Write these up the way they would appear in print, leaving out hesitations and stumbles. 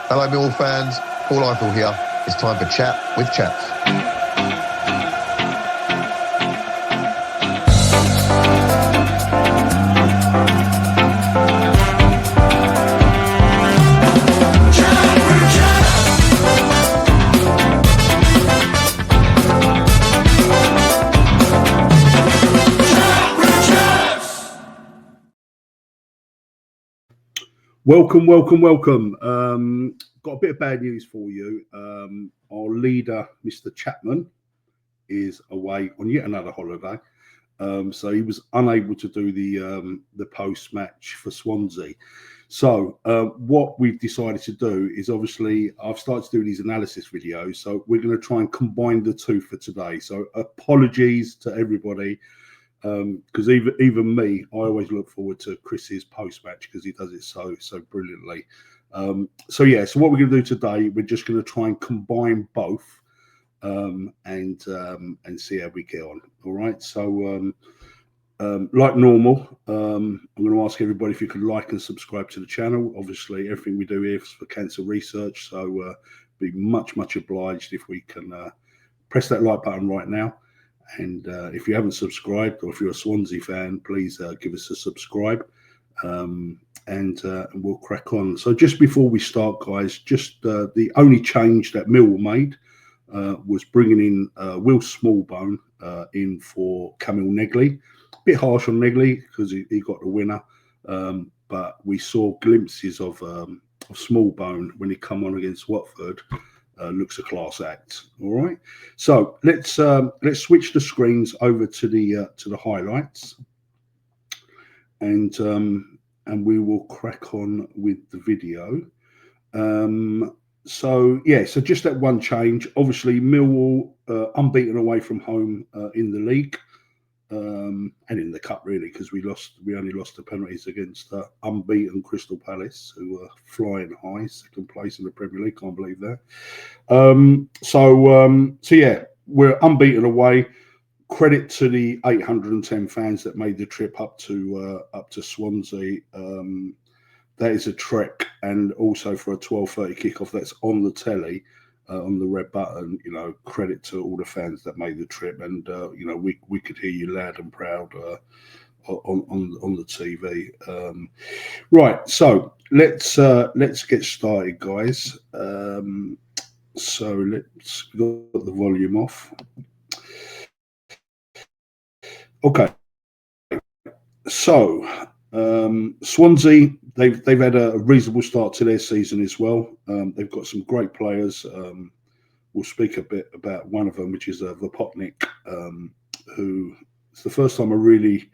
Hello, Millwall fans. Paul Eiffel here. It's time for Chat with Chaps. Welcome. Got a bit of bad news for you. Our leader, Mr. Chapman, is away on yet another holiday. So he was unable to do the post-match for Swansea. So what we've decided to do is, obviously, I've started to do these analysis videos. So we're going to try and combine the two for today. So apologies to everybody. Because even me, I always look forward to Chris's post-match because he does it so brilliantly. So what we're going to do today, we're just going to try and combine both and see how we get on. All right. So like normal, I'm going to ask everybody if you could like and subscribe to the channel. Obviously, everything we do here is for cancer research, so be much obliged if we can press that like button right now. And if you haven't subscribed, or if you're a Swansea fan, please give us a subscribe, and we'll crack on. So just before we start, guys, just the only change that Millwall made was bringing in Will Smallbone in for Camille Negley. A bit harsh on Negley because he got the winner, but we saw glimpses of Smallbone when he come on against Watford. Looks a class act. All right, so let's switch the screens over to the highlights, and we will crack on with the video. So just that one change. Obviously, Millwall unbeaten away from home in the league. And in the cup, really, because we only lost the penalties against unbeaten Crystal Palace, who were flying high, second place in the Premier League. Can't believe that. We're unbeaten away. Credit to the 810 fans that made the trip up to Swansea. That is a trek, and also for a 12:30 kickoff that's on the telly. On the red button, credit to all the fans that made the trip, and we could hear you loud and proud on the TV. Right, so let's get started, guys. So let's got the volume off. Okay, so Swansea, they've had a reasonable start to their season as well. They've got some great players. We'll speak a bit about one of them, which is Vopotnik, who it's the first time I really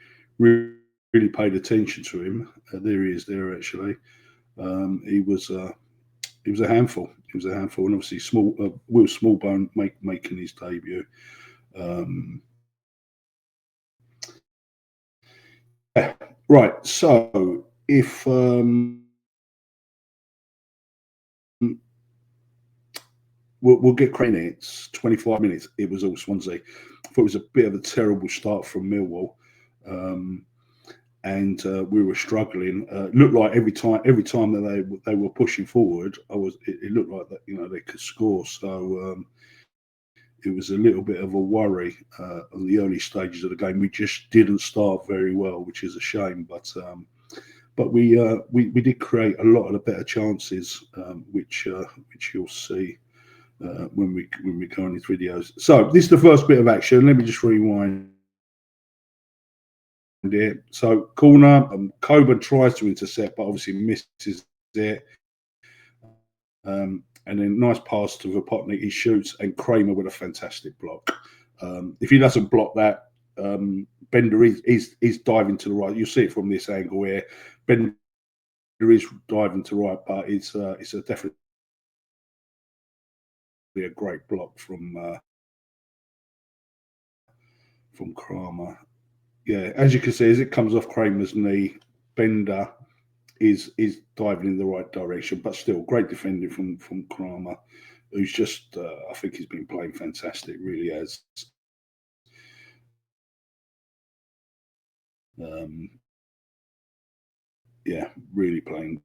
paid attention to him. There he is, there actually. He was a handful. He was a handful, and obviously Will Smallbone making his debut. Right. So if we'll get crane. It's 25 minutes. It was all Swansea. I thought it was a bit of a terrible start from Millwall, and we were struggling. Looked like every time that they were pushing forward, it looked like that they could score. So it was a little bit of a worry on the early stages of the game. We just didn't start very well, which is a shame. But we did create a lot of the better chances, which you'll see when we go on these videos. So this is the first bit of action. Let me just rewind it. So corner, Coburn tries to intercept, but obviously misses it. And then nice pass to Vopotnik. He shoots, and Kramer with a fantastic block. If he doesn't block that, Bender is diving to the right. You'll see it from this angle where Bender is diving to the right, but it's a definitely a great block from Kramer. Yeah, as you can see, as it comes off Kramer's knee, Bender is diving in the right direction, but still great defending from Kramer, who's just I think he's been playing fantastic, really has. Really playing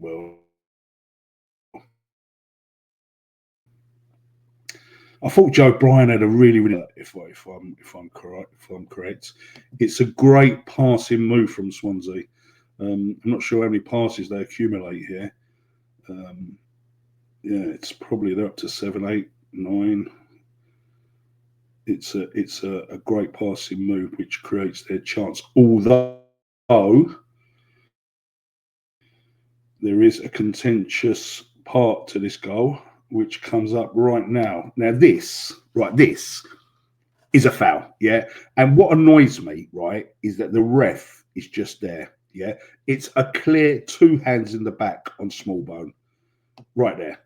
well. I thought Joe Bryan had a really, if I'm correct, it's a great passing move from Swansea. I'm not sure how many passes they accumulate here. Yeah, it's probably they're up to 7, 8, 9. It's a great passing move which creates their chance. Although there is a contentious part to this goal which comes up right now. Now this is a foul, yeah. And what annoys me, right, is that the ref is just there, yeah. It's a clear 2 hands in the back on Smallbone, right there.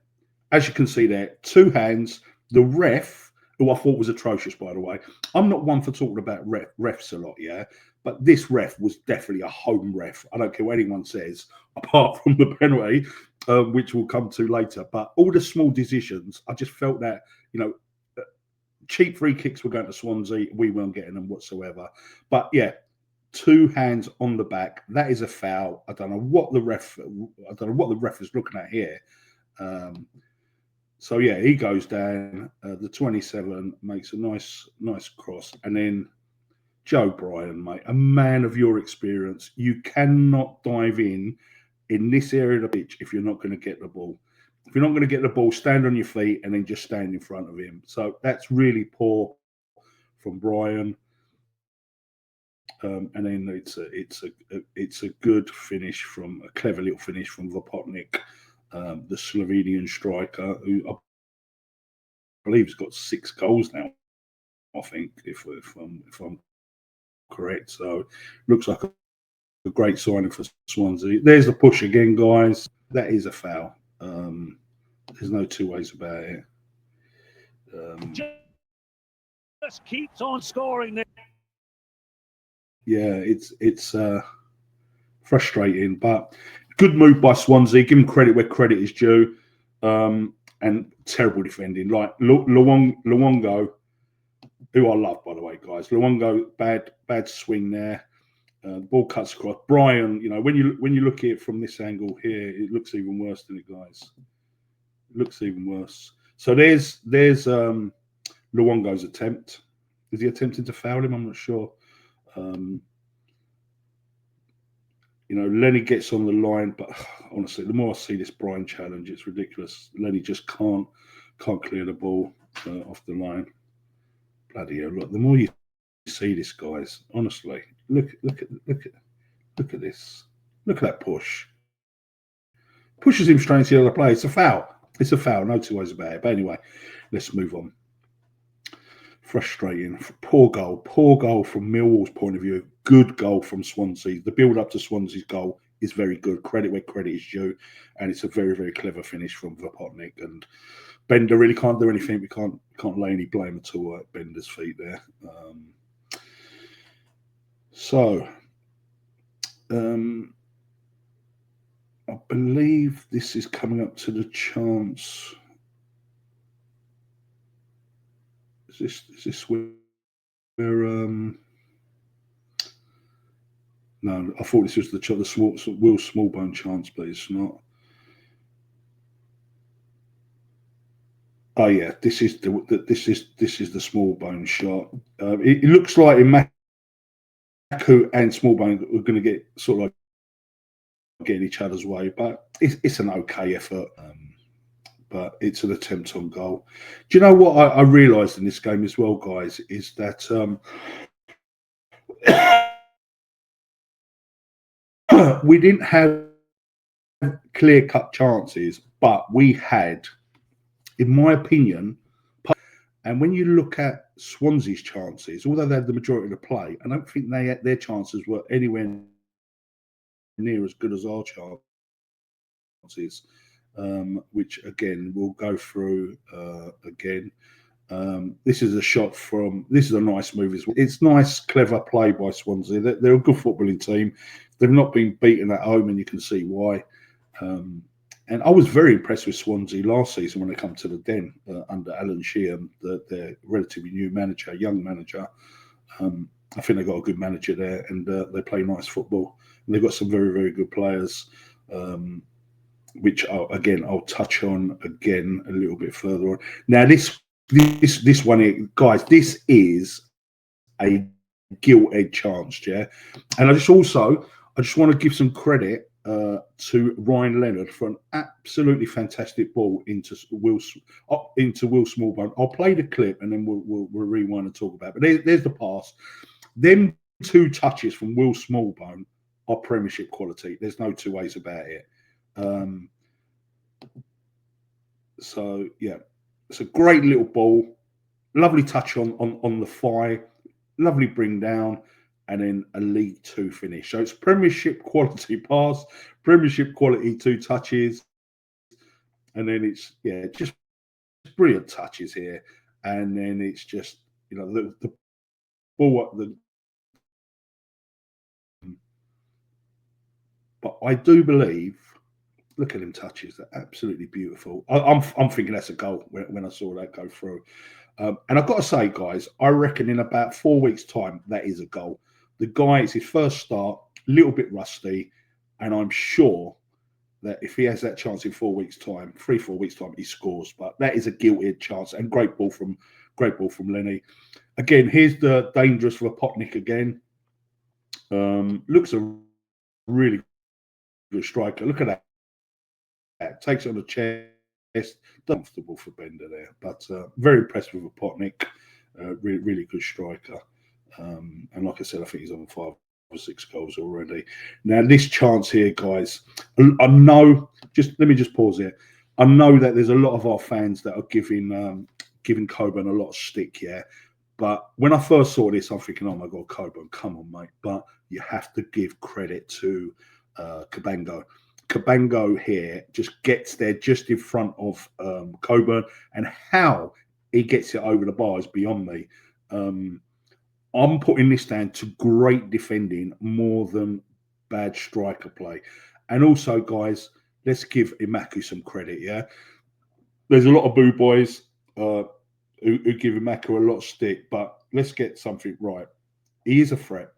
As you can see there, 2 hands. The ref, who I thought was atrocious, by the way. I'm not one for talking about refs a lot, yeah. But this ref was definitely a home ref. I don't care what anyone says, apart from the penalty, which we'll come to later. But all the small decisions, I just felt that, you know, cheap free kicks were going to Swansea. We weren't getting them whatsoever. But yeah, 2 hands on the back. That is a foul. I don't know what the ref is looking at here. So yeah, he goes down. The 27 makes a nice cross, and then Joe Bryan, mate, a man of your experience, you cannot dive in this area of the pitch if you're not going to get the ball. If you're not going to get the ball, stand on your feet and then just stand in front of him. So that's really poor from Bryan. And then it's a good finish from a clever little finish from Vopotnik, the Slovenian striker, who I believe has got 6 goals now. I think if I'm correct. So looks like a great signing for Swansea. There's the push again, guys. That is a foul. There's no 2 ways about it. Just keeps on scoring there. Yeah, it's frustrating, but good move by Swansea. Give him credit where credit is due. And terrible defending. Like Luongo, who I love, by the way, guys. Luongo, bad swing there. The ball cuts across. Bryan, you know, when you look at it from this angle here, it looks even worse, doesn't it, guys? It looks even worse. So there's Luongo's attempt. Is he attempting to foul him? I'm not sure. You know, Lenny gets on the line, but honestly, the more I see this Bryan challenge, it's ridiculous. Lenny just can't clear the ball off the line. Bloody hell! Look, the more you see this, guys, honestly, look at this. Look at that push. Pushes him straight into the other player. It's a foul. It's a foul. No 2 ways about it. But anyway, let's move on. Frustrating. Poor goal from Millwall's point of view. Good goal from Swansea. The build up to Swansea's goal is very good. Credit where credit is due, and it's a very, very clever finish from Vopotnik. And Bender really can't do anything. We can't lay any blame at all at Bender's feet there. I believe this is coming up to the chance. Is this where? No, I thought this was the Will Smallbone chance, but it's not. Oh yeah, this is the Smallbone shot. It looks like in Maku and Smallbone are going to get sort of like getting each other's way, but it's an okay effort. But it's an attempt on goal. Do you know what I realised in this game as well, guys, is that we didn't have clear-cut chances, but we had, in my opinion, and when you look at Swansea's chances, although they had the majority of the play, I don't think their chances were anywhere near as good as our chances. Which again we'll go through again. This is a shot from. This is a nice move as well. It's nice, clever play by Swansea. They're a good footballing team. They've not been beaten at home, and you can see why. And I was very impressed with Swansea last season when they come to the Den under Alan Sheehan, their relatively new manager, young manager. I think they've got a good manager there, and they play nice football. And they've got some very, very good players. which I'll touch on again a little bit further on. Now this one here, guys, this is a gilt-edged chance, yeah. And I just want to give some credit to Ryan Leonard for an absolutely fantastic ball into Will Smallbone. I'll play the clip and then we'll rewind and talk about it. But there's the pass. Them 2 touches from Will Smallbone are Premiership quality. There's no 2 ways about it. So yeah, it's a great little ball. Lovely touch on the thigh. Lovely bring down. And then a League 2 finish. So it's Premiership quality pass, Premiership quality 2 touches, and then it's just brilliant touches here. And then it's just the ball. But I do believe. Look at them touches; they're absolutely beautiful. I'm thinking that's a goal when I saw that go through. And I've got to say, guys, I reckon in about 4 weeks' time that is a goal. The guy, it's his first start, a little bit rusty, and I'm sure that if he has that chance in 4 weeks' time, 3-4 weeks' time, he scores. But that is a gilt-edged chance and great ball from Lenny. Again, here's the dangerous Rapotnik again. Looks a really good striker. Look at that. Takes it on the chest. Comfortable for Bender there, but very impressed with Rapotnik. Really good striker. And like I said, I think he's on 5 or 6 goals already. Now, this chance here, guys, I know, let me just pause here. I know that there's a lot of our fans that are giving Coburn a lot of stick, yeah. But when I first saw this, I'm thinking, oh my God, Coburn, come on, mate. But you have to give credit to Cabango. Cabango here just gets there just in front of Coburn, and how he gets it over the bar is beyond me. I'm putting this down to great defending more than bad striker play. And also, guys, let's give Imaku some credit, yeah? There's a lot of boo boys who give Imaku a lot of stick, but let's get something right. He is a threat.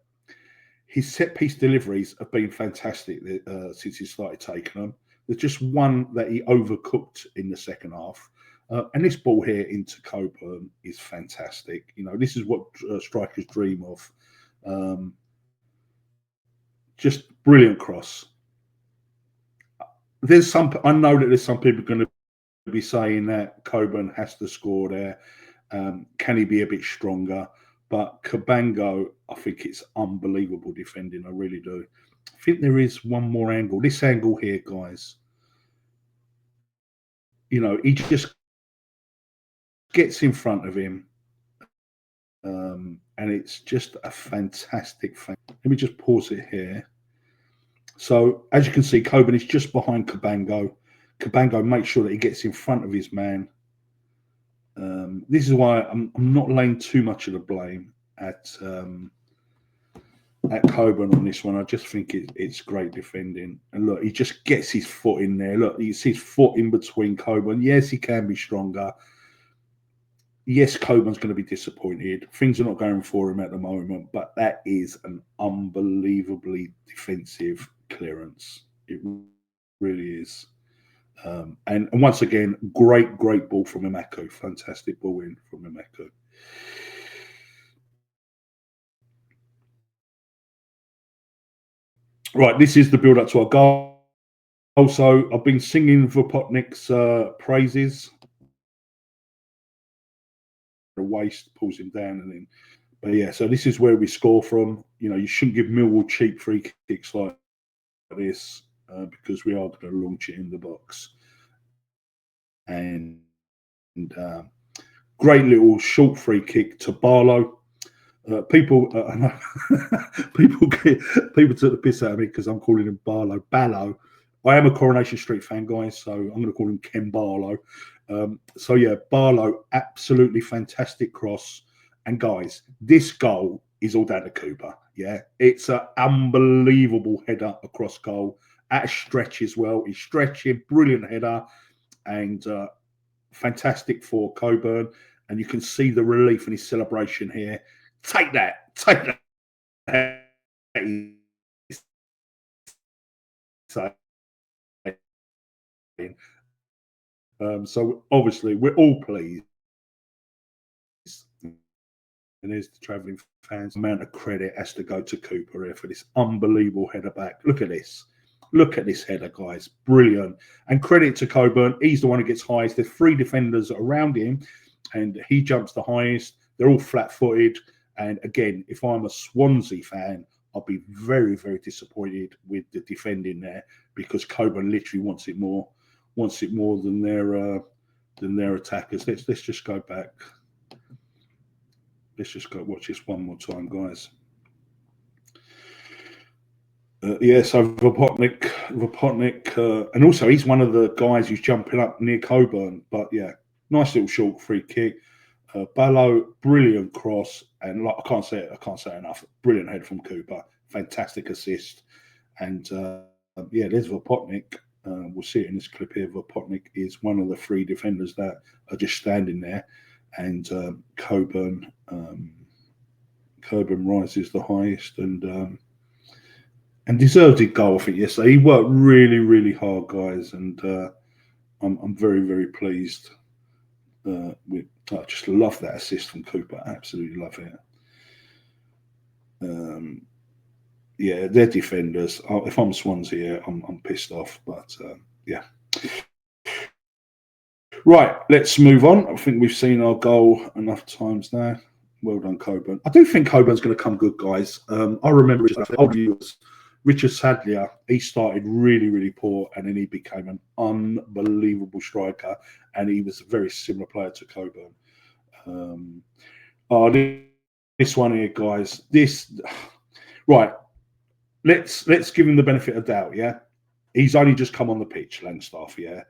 His set-piece deliveries have been fantastic since he started taking them. There's just one that he overcooked in the second half. And this ball here into Coburn is fantastic. This is what strikers dream of. Just brilliant cross. I know that there's some people going to be saying that Coburn has to score there. Can he be a bit stronger? But Cabango, I think it's unbelievable defending. I really do. I think there is one more angle. This angle here, guys. He just gets in front of him. And it's just a fantastic thing. Let me just pause it here. So, as you can see, Coburn is just behind Cabango. Cabango makes sure that he gets in front of his man. This is why I'm not laying too much of the blame at Coburn on this one. I just think it's great defending. And look, he just gets his foot in there. Look, he's his foot in between Coburn. Yes, he can be stronger. Yes, Coburn's going to be disappointed. Things are not going for him at the moment, but that is an unbelievably defensive clearance. It really is. And once again, great ball from Imaku. Fantastic ball in from Imaku. Right, this is the build-up to our goal. Also, I've been singing Rapotnik's praises. The waist pulls him down, and then, but yeah. So this is where we score from. You shouldn't give Millwall cheap free kicks like this because we are going to launch it in the box. And great little short free kick to Barlow. People took the piss out of me because I'm calling him Ballo. I am a Coronation Street fan, guys, so I'm going to call him Ken Barlow. So yeah, Barlow, absolutely fantastic cross. And guys, this goal is all down to Cooper. Yeah, it's an unbelievable header across goal at a stretch as well. He's stretching, brilliant header, and fantastic for Coburn. And you can see the relief in his celebration here. Take that. So So obviously we're all pleased. And there's the travelling fans. The amount of credit has to go to Cooper here for this unbelievable header back. Look at this. Look at this header, guys. Brilliant. And credit to Coburn. He's the one who gets highest. There's 3 defenders around him, and he jumps the highest. They're all flat-footed. And again, if I'm a Swansea fan, I'll be very, very disappointed with the defending there, because Coburn literally wants it more than their attackers. Let's just go back. Let's just go watch this one more time, guys. Yeah, so Vopotnik, and also he's one of the guys who's jumping up near Coburn. But yeah, nice little short free kick. Ballo, brilliant cross, and like I can't say it enough. Brilliant head from Cooper, fantastic assist, and yeah, there's Vopotnik. We'll see it in this clip here. Vopotnik is one of the 3 defenders that are just standing there, and Coburn rises the highest and deserved a goal, I think, yesterday. He worked really, really hard, guys, and I'm very, very pleased with. I just love that assist from Cooper. Absolutely love it. Yeah, they're defenders. If I'm Swansea, I'm pissed off. But yeah. Right, let's move on. I think we've seen our goal enough times now. Well done, Coburn. I do think Coburn's going to come good, guys. I remember Richard Sadlier. He started really, really poor, and then he became an unbelievable striker, and he was a very similar player to Coburn. This one here, guys. Right. Let's give him the benefit of doubt. Yeah, he's only just come on the pitch, Langstaff. Yeah,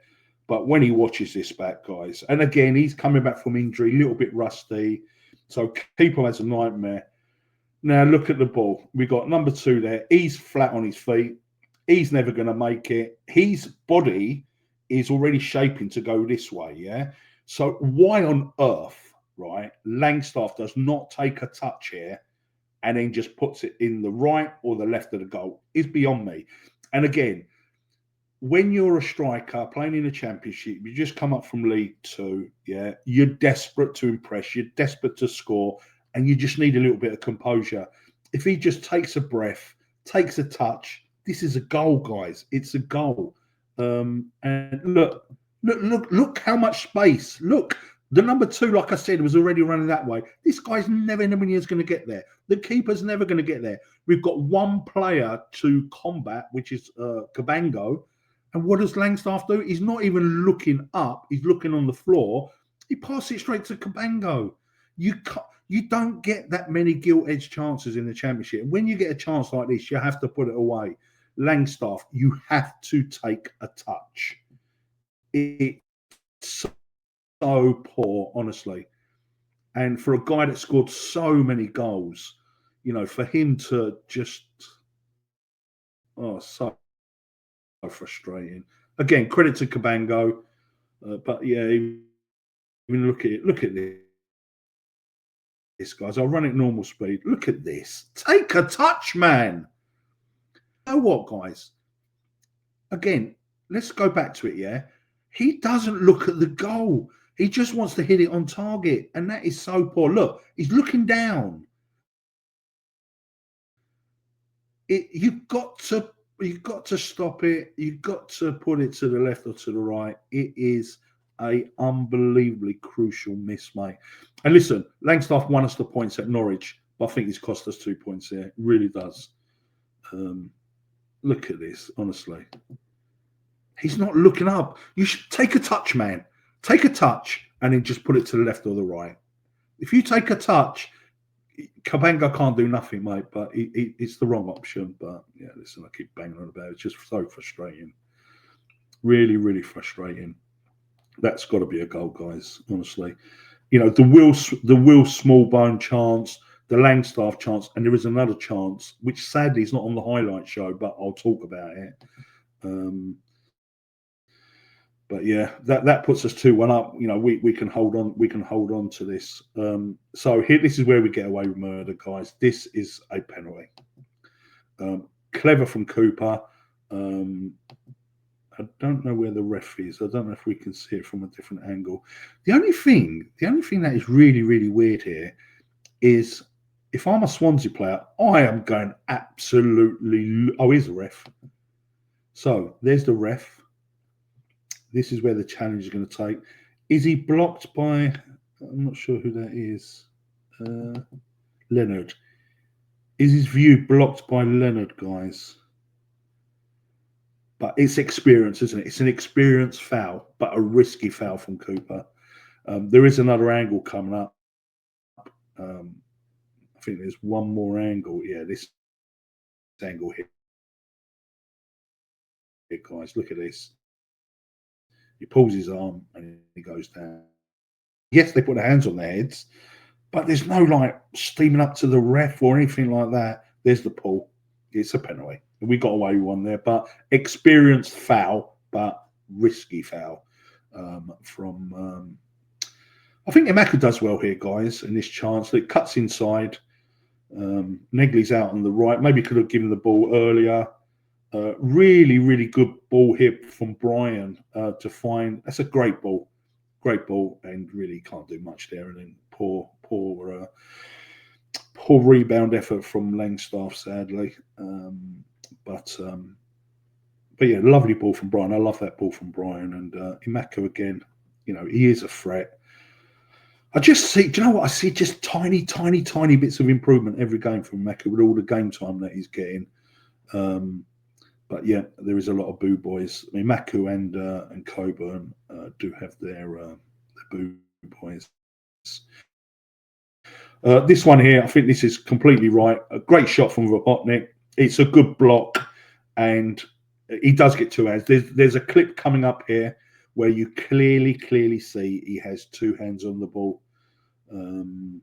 but when he watches this back, guys, and again he's coming back from injury, a little bit rusty, so keeper has a nightmare. Now look at the ball. We got number 2 there. He's flat on his feet. He's never going to make it. His body is already shaping to go this way. Yeah. So why on earth, right? Langstaff does not take a touch here and then just puts it in the right or the left of the goal is beyond me. And again, when you're a striker playing in the Championship, you just come up from League 2, yeah, you're desperate to impress, you're desperate to score, and you just need a little bit of composure. If he just takes a breath, takes a touch, this is a goal, guys. It's a goal. And look how much space. Look, the number 2, like I said, was already running that way. This guy's never in a million is going to get there. The keeper's never going to get there. We've got one player to combat, which is Cabango. And what does Langstaff do? He's not even looking up. He's looking on the floor. He passes it straight to Cabango. You don't get that many gilt-edged chances in the Championship. When you get a chance like this, you have to put it away. Langstaff, you have to take a touch. It's so poor, honestly. And for a guy that scored so many goals, you know, for him to just, so frustrating. Again, credit to Cabango, but yeah, even look at this, guys. I'll run it normal speed. Look at this. Take a touch, man. You know what, guys? Again, let's go back to it, yeah? He doesn't look at the goal. He just wants to hit it on target, and that is so poor. Look, he's looking down. You've got to stop it. You've got to put it to the left or to the right. It is a unbelievably crucial miss, mate. And listen, Langstaff won us the points at Norwich, but I think he's cost us 2 points here. It really does. Look at this, honestly. He's not looking up. You should take a touch, man. Take a touch and then just put it to the left or the right. If you take a touch, Cabango can't do nothing, mate, but it's the wrong option. But yeah, listen, I keep banging on about it. It's just so frustrating. Really, really frustrating. That's got to be a goal, guys, honestly. You know, the Will Smallbone chance, the Langstaff chance, and there is another chance, which sadly is not on the highlight show, but I'll talk about it. But yeah, that puts us 2-1 up. You know, we can hold on. We can hold on to this. So here, this is where we get away with murder, guys. This is a penalty. Clever from Cooper. I don't know where the ref is. I don't know if we can see it from a different angle. The only thing that is really, really weird here is if I'm a Swansea player, I am going absolutely. Oh, here's the ref. So there's the ref. This is where the challenge is going to take. Is he blocked by? I'm not sure who that is. Leonard. Is his view blocked by Leonard, guys? But it's experience, isn't it? It's an experience foul, but a risky foul from Cooper. There is another angle coming up. I think there's one more angle. Yeah, this angle here, guys. Look at this. He pulls his arm and he goes down. Yes, they put their hands on their heads, but there's no like steaming up to the ref or anything like that. There's the pull. It's a penalty. We got away with one there, but experienced foul, but risky foul from. I think Emeka does well here, guys, in this chance. It cuts inside. Negley's out on the right. Maybe could have given the ball earlier. Really, really good ball here from Brian to find. That's a great ball, and really can't do much there. And then poor rebound effort from Langstaff, sadly. But yeah, lovely ball from Brian. I love that ball from Brian. And Emeka again, he is a threat. I just see, do you know what? I see just tiny bits of improvement every game from Emeka with all the game time that he's getting. But yeah, there is a lot of boo boys. I mean, Maku and Coburn do have their boo boys. This one here, I think this is completely right. A great shot from Robotnik. It's a good block, and he does get two hands. There's a clip coming up here where you clearly see he has two hands on the ball. And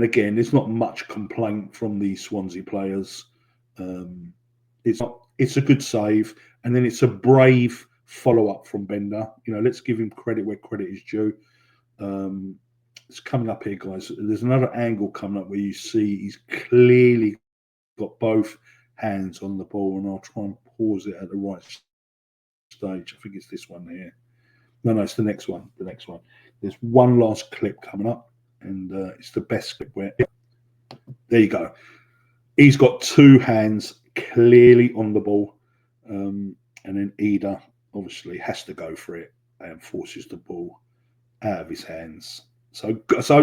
again, there's not much complaint from the Swansea players. It's a good save, and then it's a brave follow-up from Bender. Let's give him credit where credit is due. It's coming up here, guys. There's another angle coming up where you see he's clearly got both hands on the ball, and I'll try and pause it at the right stage. I think it's this one here. No, it's the next one. There's one last clip coming up, and it's the best clip where. There you go. He's got two hands clearly on the ball, and then Ida obviously has to go for it and forces the ball out of his hands. So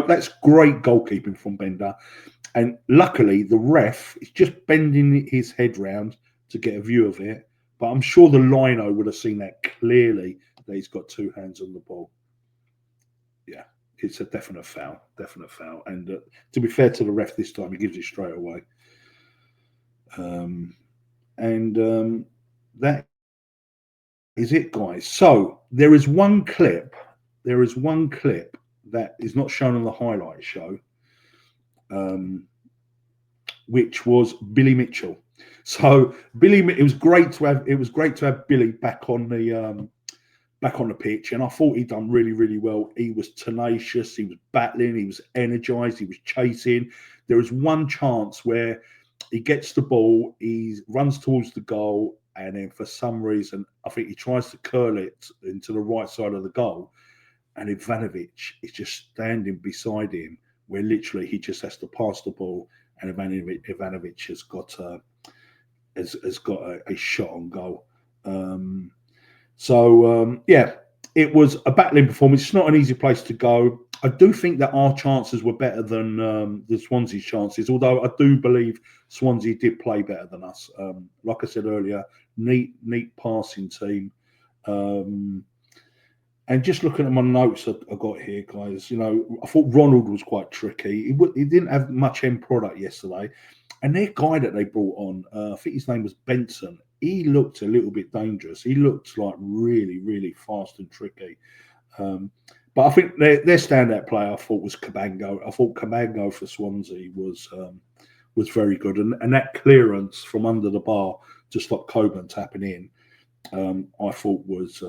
that's great goalkeeping from Bender, and luckily the ref is just bending his head round to get a view of it. But I'm sure the lino would have seen that clearly that he's got two hands on the ball. Yeah, it's a definite foul. And to be fair to the ref this time, he gives it straight away. That is it, guys. So there is one clip that is not shown on the highlight show, which was Billy Mitchell. So it was great to have Billy back on the pitch, and I thought he'd done really, really well. He was tenacious, he was battling, he was energized, he was chasing. There was one chance where he gets the ball, he runs towards the goal, and then for some reason, I think he tries to curl it into the right side of the goal, and Ivanovic is just standing beside him, where literally he just has to pass the ball, and Ivanovic has got a shot on goal. Yeah, it was a battling performance. It's not an easy place to go. I do think that our chances were better than the Swansea's chances, although I do believe Swansea did play better than us. Like I said earlier, neat passing team. And just looking at my notes I got here, guys, I thought Ronald was quite tricky. He didn't have much end product yesterday. And their guy that they brought on, I think his name was Benson, he looked a little bit dangerous. He looked like really, really fast and tricky. But I think their standout player, I thought, was Cabango. I thought Cabango for Swansea was very good. And that clearance from under the bar to stop Coburn tapping in, I thought was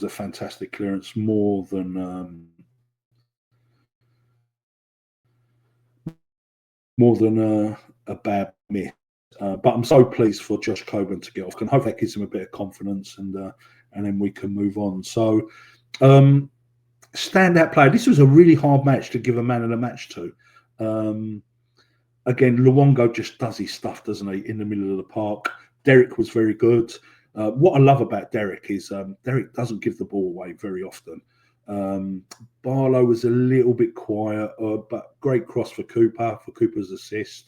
a fantastic clearance, more than a bad miss. But I'm so pleased for Josh Coburn to get off. And hope that gives him a bit of confidence, and then we can move on. So, standout player. This was a really hard match to give a man of the match to. Again, Luongo just does his stuff, doesn't he, in the middle of the park. Derek was very good. What I love about Derek is Derek doesn't give the ball away very often. Barlow was a little bit quiet, but great cross for Cooper's assist.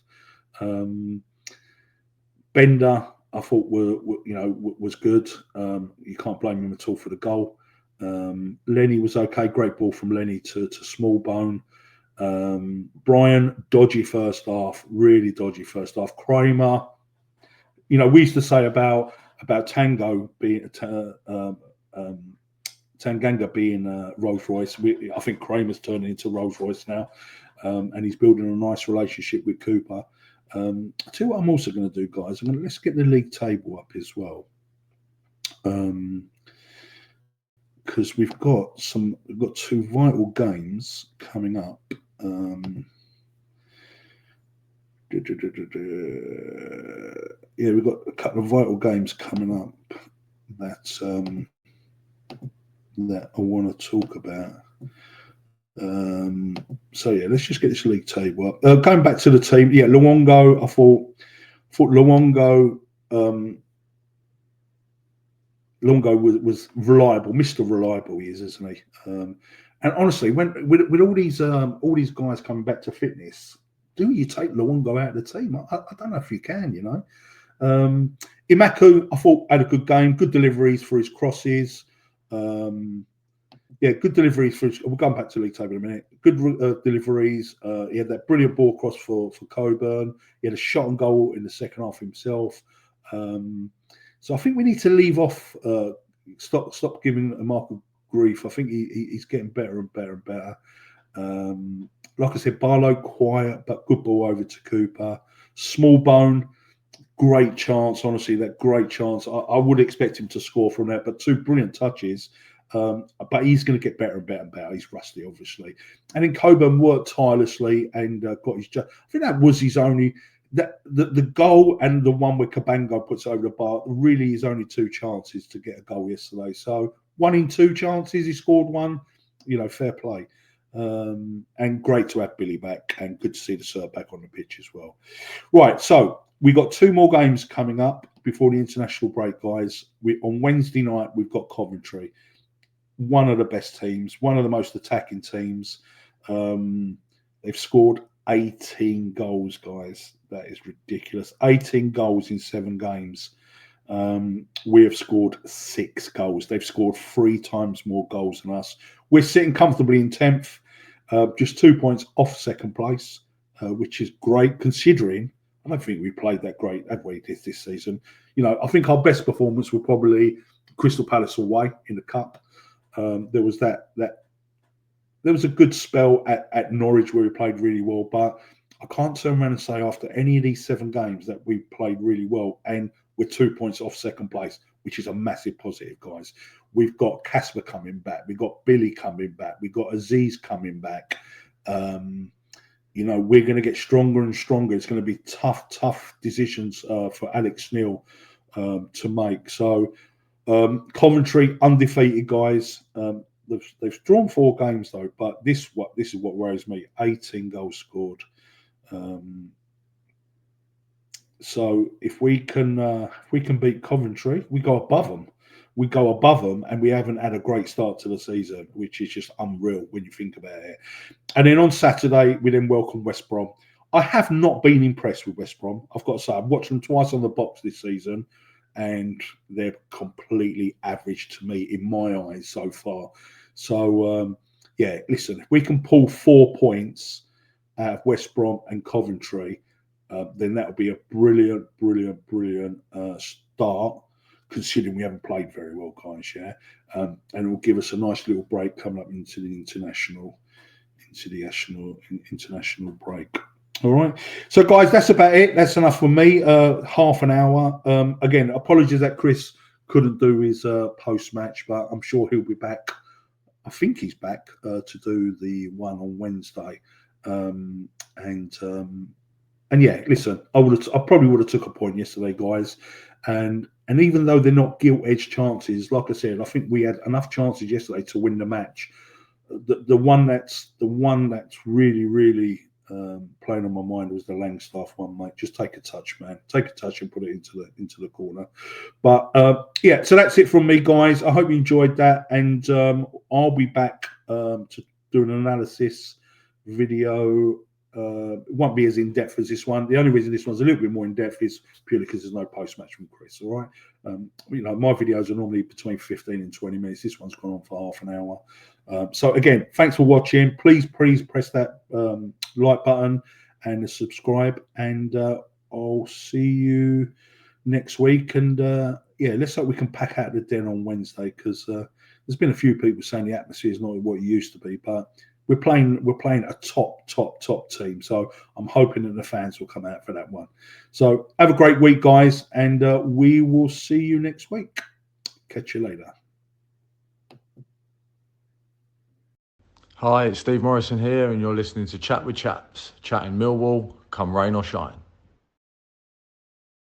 Bender, I thought was good. You can't blame him at all for the goal. Lenny was okay. Great ball from Lenny to Smallbone. Brian, dodgy first half, really dodgy first half. Kramer, we used to say about Tanganga being Rolls Royce. I think Kramer's turning into Rolls Royce now, and he's building a nice relationship with Cooper. I tell you what I'm also going to do, guys. Let's get the league table up as well, because we've got two vital games coming up. Yeah, we've got a couple of vital games coming up that I want to talk about. So yeah, let's just get this league table up. Going back to the team, yeah, Luongo. I thought Luongo. Luongo was reliable, Mr. Reliable. He is, isn't he? And honestly, with all these guys coming back to fitness, do you take Luongo out of the team? I don't know if you can. Imaku, I thought, had a good game, good deliveries for his crosses. Good deliveries for his. We'll go back to the league table in a minute. Good deliveries. He had that brilliant ball cross for Coburn. He had a shot on goal in the second half himself. So I think we need to leave off. Stop giving Mark grief. I think he's getting better and better and better. Like I said, Barlow quiet but good ball over to Cooper. Smallbone, great chance. Honestly, that great chance. I would expect him to score from that, but two brilliant touches. But he's going to get better and better and better. He's rusty, obviously. And then Coburn worked tirelessly and got his. I think that was his only. The goal and the one where Cabango puts over the bar, really his only two chances to get a goal yesterday. So 1 in 2 chances, he scored one. Fair play. And great to have Billy back, and good to see the Serb back on the pitch as well. Right, so we got 2 more games coming up before the international break, guys. On Wednesday night, we've got Coventry, one of the best teams, one of the most attacking teams. They've scored 18 goals, guys. That is ridiculous. 18 goals in 7 games. We have scored 6 goals. They've scored 3 times more goals than us. We're sitting comfortably in 10th, just 2 points off second place, which is great considering I don't think we played that great, have we, this season? I think our best performance was probably Crystal Palace away in the cup. There was there was a good spell at Norwich where we played really well, but I can't turn around and say after any of these 7 games that we played really well, and we're 2 points off second place, which is a massive positive, guys. We've got Casper coming back. We've got Billy coming back. We've got Aziz coming back. We're going to get stronger and stronger. It's going to be tough decisions for Alex Neil to make. So Coventry undefeated, guys. They've drawn 4 games though, but this is what worries me. 18 goals scored. So if we can beat Coventry, we go above them. We go above them, and we haven't had a great start to the season, which is just unreal when you think about it. And then on Saturday, we then welcome West Brom. I have not been impressed with West Brom. I've got to say, I've watched them twice on the box this season, and they're completely average to me in my eyes so far. So, listen, if we can pull 4 points out of West Brom and Coventry, then that would be a brilliant start, considering we haven't played very well, guys, and it will give us a nice little break coming up into the international break. All right. So, guys, that's about it. That's enough for me. Half an hour. Again, apologies that Chris couldn't do his post-match, but I'm sure he'll be back. I think he's back to do the one on Wednesday. yeah, listen, I probably would have took a point yesterday, guys. And even though they're not gilt-edged chances, like I said, I think we had enough chances yesterday to win the match. The one that's really playing on my mind was the Langstaff one, mate. Just take a touch, man. Take a touch and put it into the corner. But yeah, so that's it from me, guys. I hope you enjoyed that, and I'll be back to do an analysis video. It won't be as in depth as this one. The only reason this one's a little bit more in depth is purely because there's no post match from Chris. All right, my videos are normally between 15 and 20 minutes. This one's gone on for half an hour. So again, thanks for watching. Please press that like button and the subscribe, and I'll see you next week. And yeah, let's hope we can pack out the den on Wednesday, because there's been a few people saying the atmosphere is not what it used to be, but we're playing a top team. So I'm hoping that the fans will come out for that one. So have a great week, guys, and we will see you next week. Catch you later. Hi, it's Steve Morrison here, and you're listening to Chat with Chaps, chatting Millwall, come rain or shine.